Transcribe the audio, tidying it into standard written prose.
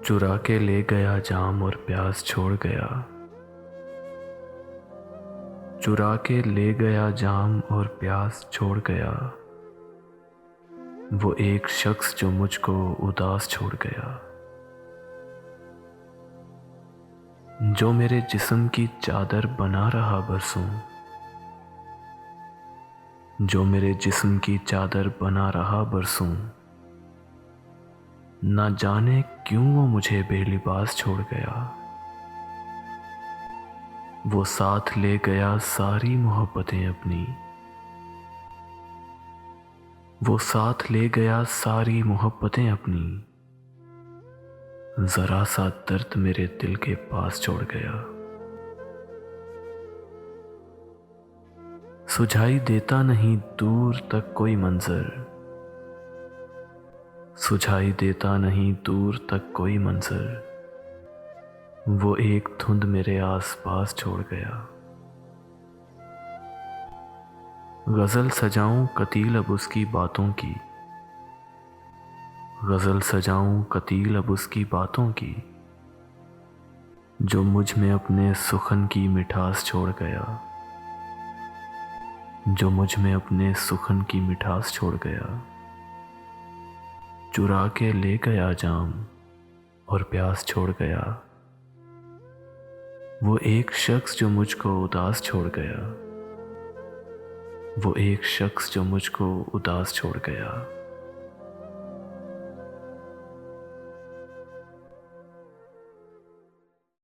चुरा के ले गया जाम और प्यास छोड़ गया। चुरा के ले गया जाम और प्यास छोड़ गया। वो एक शख्स जो मुझको उदास छोड़ गया। जो मेरे जिस्म की चादर बना रहा बरसों। जो मेरे जिस्म की चादर बना रहा बरसों। ना जाने क्यों वो मुझे बेलिबास छोड़ गया। वो साथ ले गया सारी मोहब्बतें अपनी। वो साथ ले गया सारी मोहब्बतें अपनी। जरा सा दर्द मेरे दिल के पास छोड़ गया। सुझाई देता नहीं दूर तक कोई मंजर। सुझाई देता नहीं दूर तक कोई मंजर। वो एक धुंध मेरे आसपास छोड़ गया। गजल सजाऊं कतील अब उसकी बातों की। गजल सजाऊं कतील अब उसकी बातों की। जो मुझ में अपने सुखन की मिठास छोड़ गया। जो मुझ में अपने सुखन की मिठास छोड़ गया। चुरा के ले गया जाम और प्यास छोड़ गया। वो एक शख्स जो मुझको उदास छोड़ गया। वो एक शख्स जो मुझको उदास छोड़ गया।